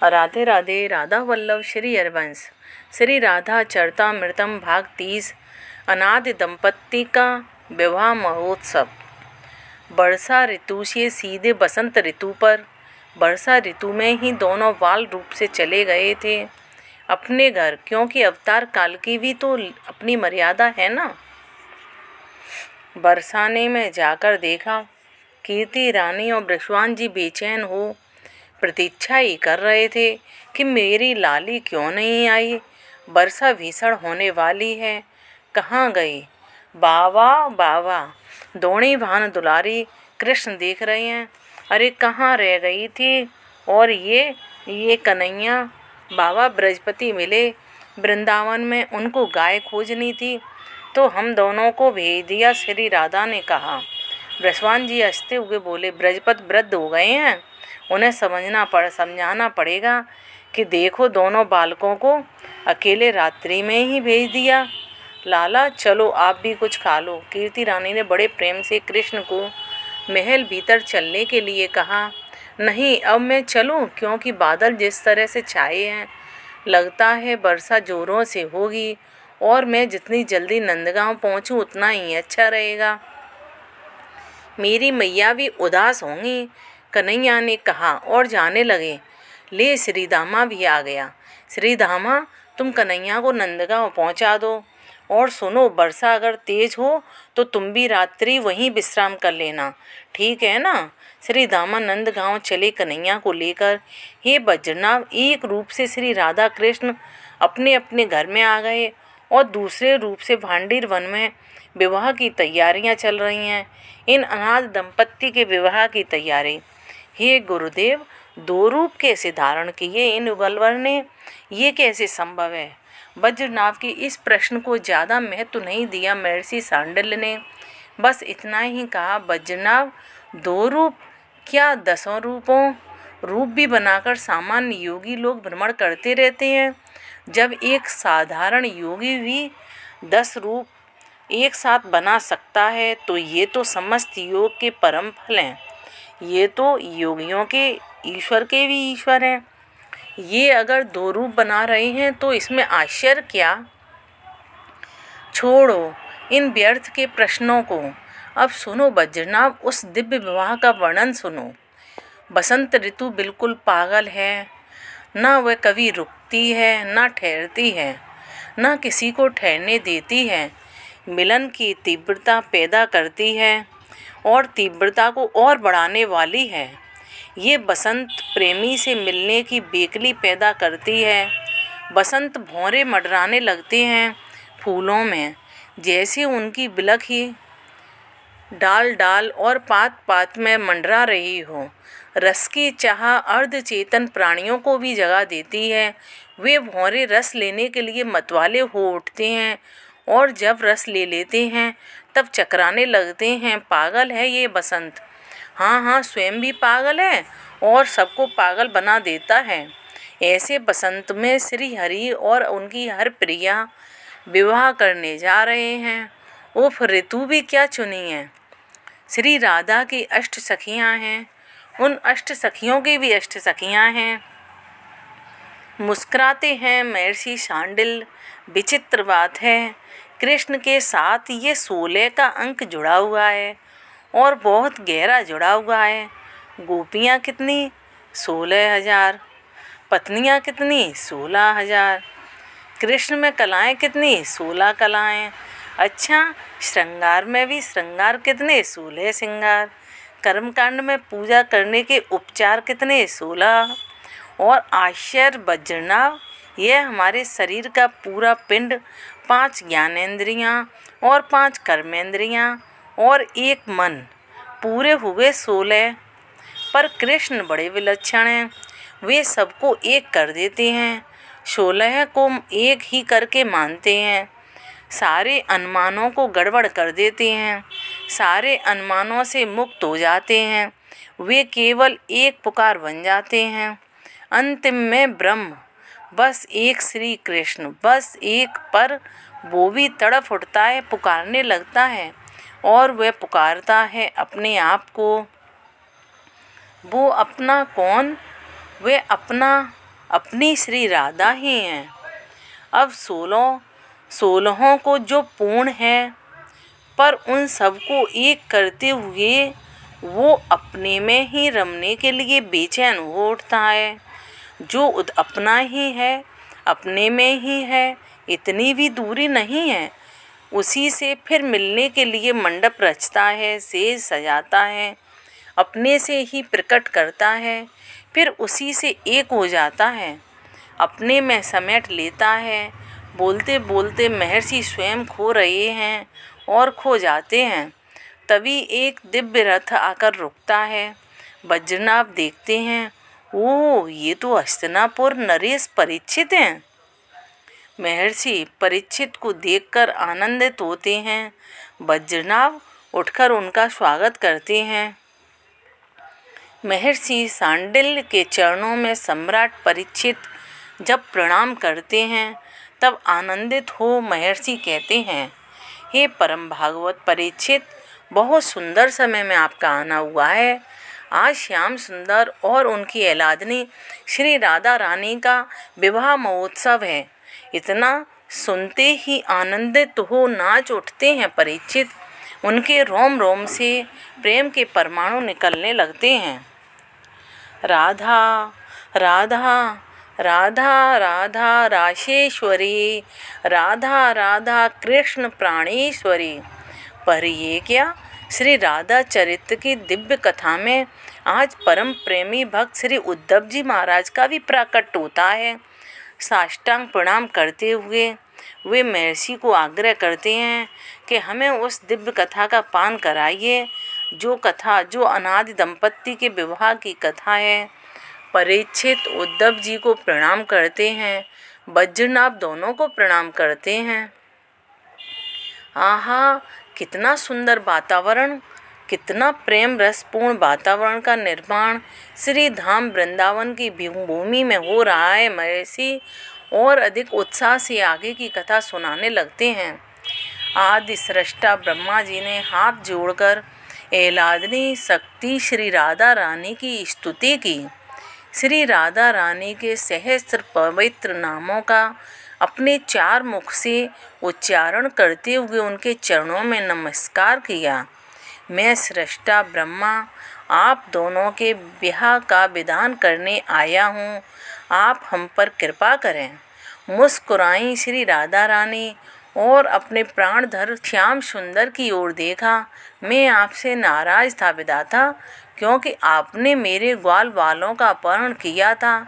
राधे राधे। राधा वल्लभ श्री हरिवंश। श्री राधा चरितमृतम भाग 30। अनादि दंपत्ति का विवाह महोत्सव। वर्षा ऋतु से सीधे बसंत ऋतु पर। वर्षा ऋतु में ही दोनों बाल रूप से चले गए थे अपने घर, क्योंकि अवतार काल की भी तो अपनी मर्यादा है ना। वर्षा ने में जाकर देखा, कीर्ति रानी और बृषवान जी बेचैन हो प्रतीक्षा ही कर रहे थे कि मेरी लाली क्यों नहीं आई। वर्षा भीषण होने वाली है, कहाँ गई? बाबा बाबा, दोणी भान दुलारी कृष्ण देख रहे हैं। अरे कहाँ रह गई थी? और ये कन्हैया बाबा बृहस्पति मिले वृंदावन में, उनको गाय खोजनी थी तो हम दोनों को भेज दिया, श्री राधा ने कहा। बृषवान जी हंसते हुए बोले, बृहस्पति वृद्ध हो गए हैं, उन्हें समझाना पड़ेगा कि देखो दोनों बालकों को अकेले रात्रि में ही भेज दिया। लाला चलो आप भी कुछ खा लो। कीर्ति रानी ने बड़े प्रेम से कृष्ण को महल भीतर चलने के लिए कहा। नहीं अब मैं चलूं, क्योंकि बादल जिस तरह से छाए हैं लगता है वर्षा जोरों से होगी, और मैं जितनी जल्दी नंदगांव पहुंचूं उतना ही अच्छा रहेगा। मेरी मैया भी उदास होंगी, कन्हैया ने कहा और जाने लगे। ले श्रीदामा भी आ गया। श्रीदामा तुम कन्हैया को नंदगांव पहुंचा दो, और सुनो वर्षा अगर तेज हो तो तुम भी रात्रि वहीं विश्राम कर लेना, ठीक है ना। श्रीदामा नंदगांव चले कन्हैया को लेकर। हे बज्रनाभ, एक रूप से श्री राधा कृष्ण अपने अपने घर में आ गए और दूसरे रूप से भांडीर वन में विवाह की तैयारियां चल रही हैं। इन अनाथ दंपत्ति के विवाह की तैयारी। हे गुरुदेव, दो रूप कैसे धारण किए इन युगलवर ने? ये कैसे संभव है? वज्रनाभ के इस प्रश्न को ज़्यादा महत्व नहीं दिया महर्षि सांडिल्य ने। बस इतना ही कहा, वज्रनाभ दो रूप क्या दसों रूप भी बनाकर सामान्य योगी लोग भ्रमण करते रहते हैं। जब एक साधारण योगी भी 10 रूप एक साथ बना सकता है तो ये तो समस्त योग के परम फल हैं। ये तो योगियों के ईश्वर के भी ईश्वर हैं। ये अगर 2 रूप बना रहे हैं तो इसमें आश्चर्य क्या? छोड़ो इन व्यर्थ के प्रश्नों को। अब सुनो वज्रनाभ, उस दिव्य विवाह का वर्णन सुनो। बसंत ऋतु बिल्कुल पागल है, ना वह कभी रुकती है ना ठहरती है, ना किसी को ठहरने देती है। मिलन की तीव्रता पैदा करती है और तीव्रता को और बढ़ाने वाली है। ये बसंत प्रेमी से मिलने की बेकली पैदा करती है। बसंत भौरे मंडराने लगते हैं फूलों में, जैसे उनकी बिलख ही डाल डाल और पात पात में मंडरा रही हो। रस की चाह अर्ध चेतन प्राणियों को भी जगा देती है। वे भौरे रस लेने के लिए मतवाले हो उठते हैं, और जब रस ले लेते हैं तब चकराने लगते हैं। पागल है ये बसंत। हाँ, स्वयं भी पागल है और सबको पागल बना देता है। ऐसे बसंत में श्री हरि और उनकी हर प्रिया विवाह करने जा रहे हैं। उफ, ऋतु भी क्या चुनी है। श्री राधा की 8 सखियाँ हैं, उन 8 सखियों की भी 8 सखियाँ हैं। मुस्कुराते हैं महर्षि सांडिल्य। विचित्र बात है, कृष्ण के साथ ये 16 का अंक जुड़ा हुआ है और बहुत गहरा जुड़ा हुआ है। गोपियाँ कितनी? 16,000। पत्नियाँ कितनी? 16,000। कृष्ण में कलाएँ कितनी? 16 कलाएँ। अच्छा, श्रृंगार में भी श्रृंगार कितने? 16 श्रृंगार। कर्मकांड में पूजा करने के उपचार कितने? 16। और आश्चर्य वज्रनाभ, यह हमारे शरीर का पूरा पिंड, 5 ज्ञानेंद्रियाँ और 5 कर्मेंद्रियाँ और 1 मन, पूरे हुए 16। पर कृष्ण बड़े विलक्षण हैं, वे सबको एक कर देते हैं। 16 को एक ही करके मानते हैं। सारे अनुमानों को गड़बड़ कर देते हैं, सारे अनुमानों से मुक्त हो जाते हैं। वे केवल एक पुकार बन जाते हैं। अंतिम में ब्रह्म, बस एक श्री कृष्ण, बस एक। पर वो भी तड़फ उठता है, पुकारने लगता है, और वह पुकारता है अपने आप को। वो अपना कौन? वह अपना अपनी श्री राधा ही हैं। अब 16 को जो पूर्ण है, पर उन सबको एक करते हुए वो अपने में ही रमने के लिए बेचैन हो उठता है। जो अपना ही है, अपने में ही है, इतनी भी दूरी नहीं है। उसी से फिर मिलने के लिए मंडप रचता है, सेज सजाता है, अपने से ही प्रकट करता है, फिर उसी से एक हो जाता है, अपने में समेट लेता है। बोलते बोलते महर्षि स्वयं खो रहे हैं और खो जाते हैं। तभी एक दिव्य रथ आकर रुकता है। बज्रनाभ देखते हैं, ओह, ये तो हस्तिनापुर नरेश परीक्षित हैं। महर्षि परीक्षित को देखकर आनंदित होते हैं। बज्रनाभ उठकर उनका स्वागत करते हैं। महर्षि सांडिल्य के चरणों में सम्राट परीक्षित जब प्रणाम करते हैं, तब आनंदित हो महर्षि कहते हैं, हे परम भागवत परीक्षित, बहुत सुंदर समय में आपका आना हुआ है। आज श्याम सुंदर और उनकी एलादनी श्री राधा रानी का विवाह महोत्सव है। इतना सुनते ही आनंदित हो नाच उठते हैं परीक्षित। उनके रोम रोम से प्रेम के परमाणु निकलने लगते हैं। राधा राधा राधा राधा राशेश्वरी, राधा राधा कृष्ण प्राणेश्वरी। पर ये क्या, श्री राधा चरित्र की दिव्य कथा में आज परम प्रेमी भक्त श्री उद्धव जी महाराज का भी प्रकट होता है। साष्टांग प्रणाम करते हुए वे महर्षि को आग्रह करते हैं कि हमें उस दिव्य कथा का पान कराइए, जो अनादि दंपत्ति के विवाह की कथा है। परीक्षित उद्धव जी को प्रणाम करते हैं, बज्रनाभ दोनों को प्रणाम करते हैं। आहा, कितना सुंदर वातावरण, कितना प्रेम रसपूर्ण वातावरण का निर्माण श्री धाम वृंदावन की भूमि में हो रहा है। महर्षि और अधिक उत्साह से आगे की कथा सुनाने लगते हैं। आदि सृष्टा ब्रह्मा जी ने हाथ जोड़कर एलादनी शक्ति श्री राधा रानी की स्तुति की। श्री राधा रानी के सहस्त्र पवित्र नामों का अपने 4 मुख से उच्चारण करते हुए उनके चरणों में नमस्कार किया। मैं सृष्टा ब्रह्मा आप दोनों के ब्याह का विधान करने आया हूँ, आप हम पर कृपा करें। मुस्कुराई श्री राधा रानी और अपने प्राणधर श्याम सुंदर की ओर देखा। मैं आपसे नाराज था विधाता, क्योंकि आपने मेरे ग्वाल वालों का अपहरण किया था,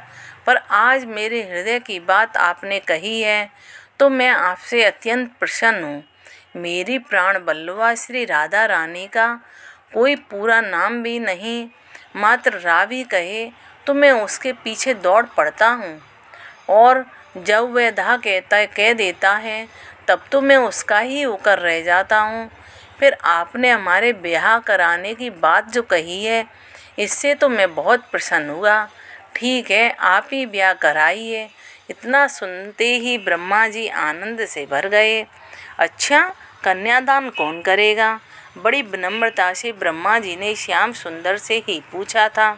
पर आज मेरे हृदय की बात आपने कही है तो मैं आपसे अत्यंत प्रसन्न हूँ। मेरी प्राण बल्लवा श्री राधा रानी का कोई पूरा नाम भी नहीं, मात्र रावी कहे तो मैं उसके पीछे दौड़ पड़ता हूँ, और जब वह धा कह देता है तब तो मैं उसका ही होकर रह जाता हूँ। फिर आपने हमारे ब्याह कराने की बात जो कही है, इससे तो मैं बहुत प्रसन्न हुआ। ठीक है, आप ही ब्याह कराइए। इतना सुनते ही ब्रह्मा जी आनंद से भर गए। अच्छा, कन्यादान कौन करेगा? बड़ी विनम्रता से ब्रह्मा जी ने श्याम सुंदर से ही पूछा था।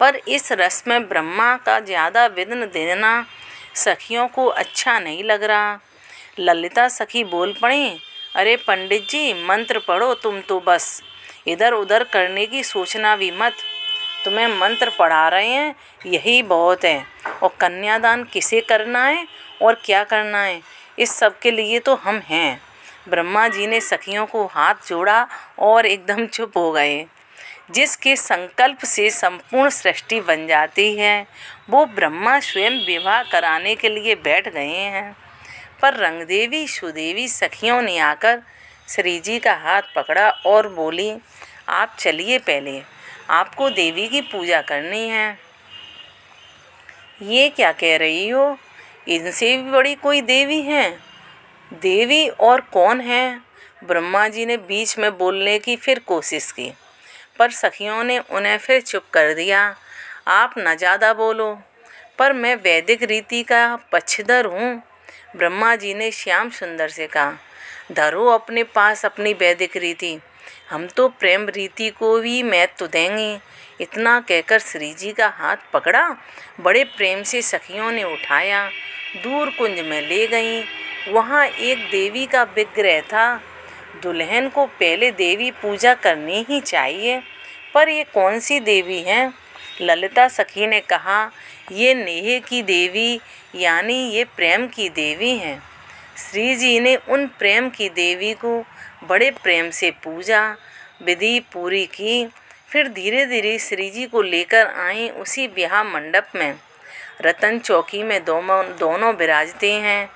पर इस रस में ब्रह्मा का ज़्यादा विघ्न देना सखियों को अच्छा नहीं लग रहा। ललिता सखी बोल पड़ी, अरे पंडित जी, मंत्र पढ़ो, तुम तो बस इधर उधर करने की सोचना भी मत। तुम्हें मंत्र पढ़ा रहे हैं, यही बहुत है। और कन्यादान किसे करना है और क्या करना है, इस सब के लिए तो हम हैं। ब्रह्मा जी ने सखियों को हाथ जोड़ा और एकदम चुप हो गए। जिसके संकल्प से संपूर्ण सृष्टि बन जाती है, वो ब्रह्मा स्वयं विवाह कराने के लिए बैठ गए हैं। पर रंगदेवी सुदेवी सखियों ने आकर श्री जी का हाथ पकड़ा और बोली, आप चलिए, पहले आपको देवी की पूजा करनी है। ये क्या कह रही हो? इनसे भी बड़ी कोई देवी है? देवी और कौन है? ब्रह्मा जी ने बीच में बोलने की फिर कोशिश की, पर सखियों ने उन्हें फिर चुप कर दिया। आप न ज़्यादा बोलो, पर मैं वैदिक रीति का पक्षधर हूँ। ब्रह्मा जी ने श्याम सुंदर से कहा, धरो अपने पास अपनी वैदिक रीति। हम तो प्रेम रीति को भी महत्व देंगे। इतना कहकर श्री जी का हाथ पकड़ा, बड़े प्रेम से सखियों ने उठाया, दूर कुंज में ले गईं। वहाँ एक देवी का विग्रह था। दुल्हन को पहले देवी पूजा करनी ही चाहिए, पर ये कौन सी देवी है? ललिता सखी ने कहा, ये नेह की देवी यानी ये प्रेम की देवी हैं। श्री जी ने उन प्रेम की देवी को बड़े प्रेम से पूजा, विधि पूरी की। फिर धीरे धीरे श्री जी को लेकर आईं उसी ब्याह मंडप में। रतन चौकी में दोनों विराजते हैं,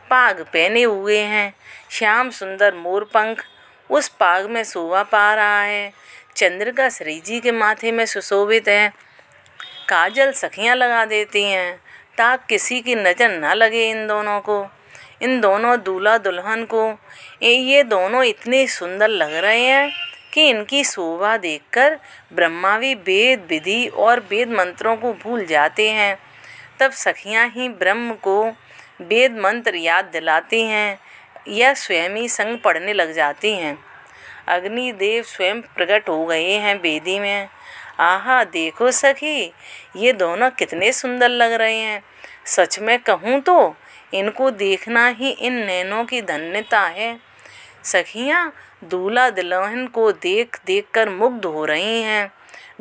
पाग पहने हुए हैं। श्याम सुंदर मोरपंख उस पाग में शोभा पा रहा है। चंद्रिका श्री जी के माथे में सुशोभित है। काजल सखियां लगा देती हैं ताकि किसी की नज़र न लगे इन दोनों को, इन दोनों दूल्हा दुल्हन को। ये दोनों इतने सुंदर लग रहे हैं कि इनकी शोभा देखकर ब्रह्मा भी वेद विधि और वेद मंत्रों को भूल जाते हैं। तब सखियां ही ब्रह्म को वेद मंत्र याद दिलाती हैं या स्वयं ही संग पढ़ने लग जाती हैं। अग्निदेव स्वयं प्रकट हो गए हैं वेदी में। आहा देखो सखी, ये दोनों कितने सुंदर लग रहे हैं। सच में कहूँ तो इनको देखना ही इन नैनों की धन्यता है। सखियाँ दूल्हा दुल्हन को देख देख कर मुग्ध हो रही हैं।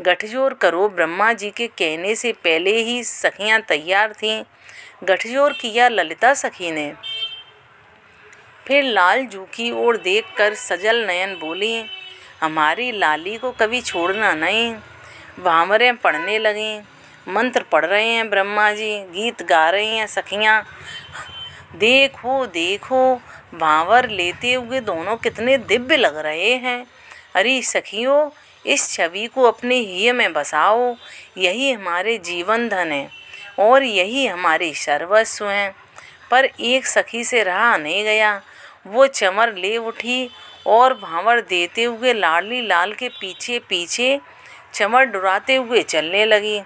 गठजोड़ करो। ब्रह्मा जी के कहने से पहले ही सखियाँ तैयार थीं। गठजोड़ किया ललिता सखी ने। फिर लालजू की ओर देखकर सजल नयन बोली, हमारी लाली को कभी छोड़ना नहीं। भांवरें पढ़ने लगीं। मंत्र पढ़ रहे हैं ब्रह्मा जी, गीत गा रही हैं सखियाँ। देखो देखो, भांवर लेते हुए दोनों कितने दिव्य लग रहे हैं। अरे सखियों, इस छवि को अपने हृदय में बसाओ। यही हमारे जीवन धन है और यही हमारे सर्वस्व हैं। पर एक सखी से रहा नहीं गया। वो चमर ले उठी और भांवर देते हुए लाडली लाल के पीछे पीछे चमर डुराते हुए चलने लगी।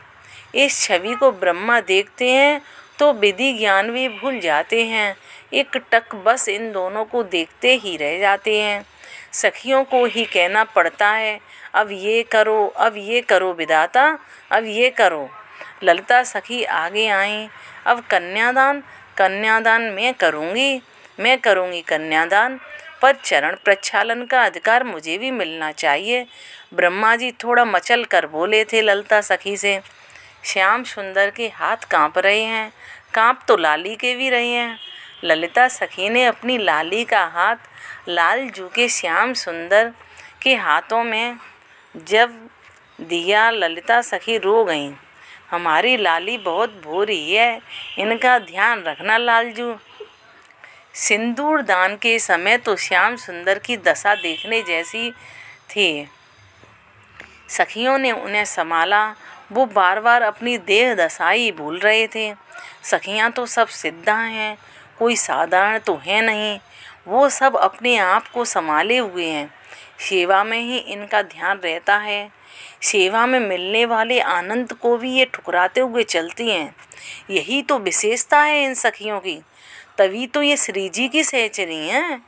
इस छवि को ब्रह्मा देखते हैं तो विधि ज्ञान भी भूल जाते हैं। एक टक बस इन दोनों को देखते ही रह जाते हैं। सखियों को ही कहना पड़ता है, अब ये करो, अब ये करो विधाता, अब ये करो। ललिता सखी आगे आईं। अब कन्यादान, कन्यादान मैं करूँगी कन्यादान, पर चरण प्रक्षालन का अधिकार मुझे भी मिलना चाहिए। ब्रह्मा जी थोड़ा मचल कर बोले थे ललिता सखी से। श्याम सुंदर के हाथ कांप रहे हैं। कांप तो लाली के भी रहे हैं। ललिता सखी ने अपनी लाली का हाथ लालजू के श्याम सुंदर के हाथों में जब दिया, ललिता सखी रो गईं। हमारी लाली बहुत भोरी है, इनका ध्यान रखना लालजू। सिंदूर दान के समय तो श्याम सुंदर की दशा देखने जैसी थी। सखियों ने उन्हें संभाला। वो बार बार अपनी देह दशा ही भूल रहे थे। सखियां तो सब सिद्धा हैं, कोई साधारण तो है नहीं। वो सब अपने आप को संभाले हुए हैं। सेवा में ही इनका ध्यान रहता है। सेवा में मिलने वाले आनंद को भी ये ठुकराते हुए चलती हैं। यही तो विशेषता है इन सखियों की। तभी तो ये श्री जी की सहचरी हैं।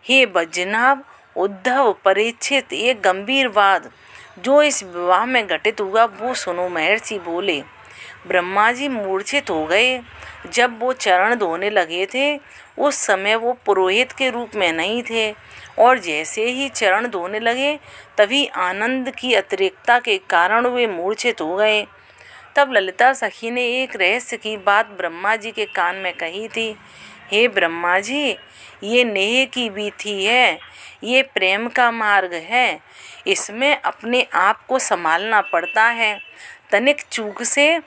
हे बज्जनाभ उद्धव परीक्षित, एक गंभीर बात जो इस विवाह में घटित हुआ वो सुनो। महर्षि बोले। ब्रह्मा जी मूर्छित हो गए। जब वो चरण धोने लगे थे उस समय वो पुरोहित के रूप में नहीं थे, और जैसे ही चरण धोने लगे तभी आनंद की अतिरिक्तता के कारण वे मूर्छित हो गए। तब ललिता सखी ने एक रहस्य की बात ब्रह्मा जी के कान में कही थी। हे ब्रह्मा जी, ये नेह की विधि है, ये प्रेम का मार्ग है। इसमें अपने आप को संभालना पड़ता है। तनिक चूक से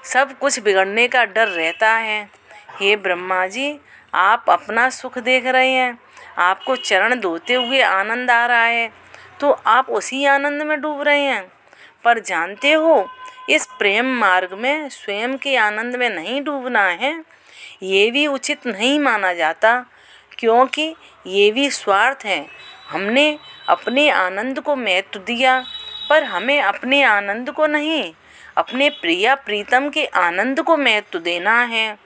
सब कुछ बिगड़ने का डर रहता है। हे ब्रह्मा जी, आप अपना सुख देख रहे हैं, आपको चरण धोते हुए आनंद आ रहा है, तो आप उसी आनंद में डूब रहे हैं। पर जानते हो, इस प्रेम मार्ग में स्वयं के आनंद में नहीं डूबना है। ये भी उचित नहीं माना जाता, क्योंकि ये भी स्वार्थ है। हमने अपने आनंद को महत्व दिया, पर हमें अपने आनंद को नहीं, अपने प्रिया प्रीतम के आनंद को महत्व देना है।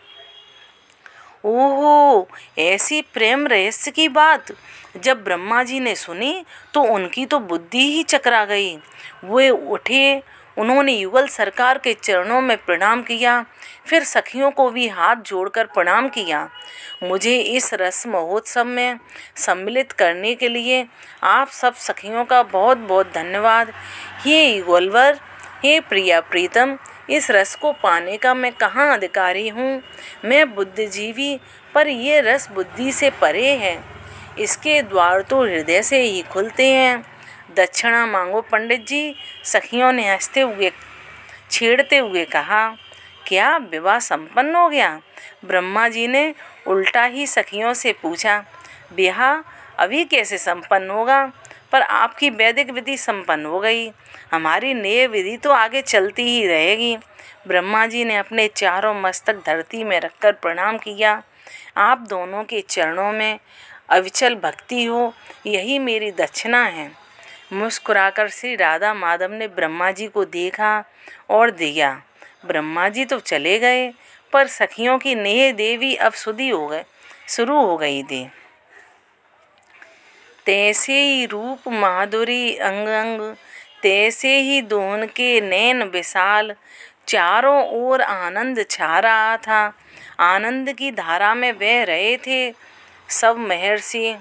ओहो, ऐसी प्रेम रहस्य की बात जब ब्रह्मा जी ने सुनी तो उनकी तो बुद्धि ही चकरा गई। वे उठे, उन्होंने युगल सरकार के चरणों में प्रणाम किया, फिर सखियों को भी हाथ जोड़कर प्रणाम किया। मुझे इस रस महोत्सव में सम्मिलित करने के लिए आप सब सखियों का बहुत बहुत धन्यवाद। हे युगलवर, हे प्रिया प्रीतम, इस रस को पाने का मैं कहाँ अधिकारी हूँ। मैं बुद्धिजीवी, पर ये रस बुद्धि से परे है। इसके द्वार तो हृदय से ही खुलते हैं। दक्षिणा मांगो पंडित जी। सखियों ने हंसते हुए छेड़ते हुए कहा। क्या विवाह संपन्न हो गया? ब्रह्मा जी ने उल्टा ही सखियों से पूछा। ब्याह अभी कैसे संपन्न होगा, पर आपकी वैदिक विधि संपन्न हो गई। हमारी न्याय विधि तो आगे चलती ही रहेगी। ब्रह्मा जी ने अपने चारों मस्तक धरती में रखकर प्रणाम किया। आप दोनों के चरणों में अविचल भक्ति हो, यही मेरी दक्षिणा है। मुस्कुराकर श्री राधा माधव ने ब्रह्मा जी को देखा और दिया। ब्रह्मा जी तो चले गए, पर सखियों की नेह देवी अब शुरू हो गई थी। तैसे ही रूप माधुरी अंग अंग, तैसे ही दोहन के नैन विशाल। चारों ओर आनंद छा रहा था। आनंद की धारा में बह रहे थे सब महर्षि,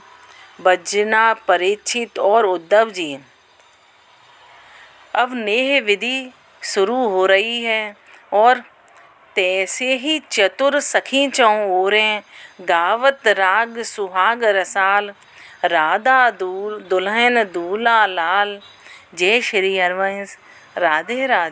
बजना, परीक्षित और उद्धव जी। अब नेह विधि शुरू हो रही है और तैसे ही चतुर सखी चौं ओरें, गावत राग सुहाग रसाल। राधा दुल्हन दूल्हा लाल। जय श्री हरवंश। राधे राधे।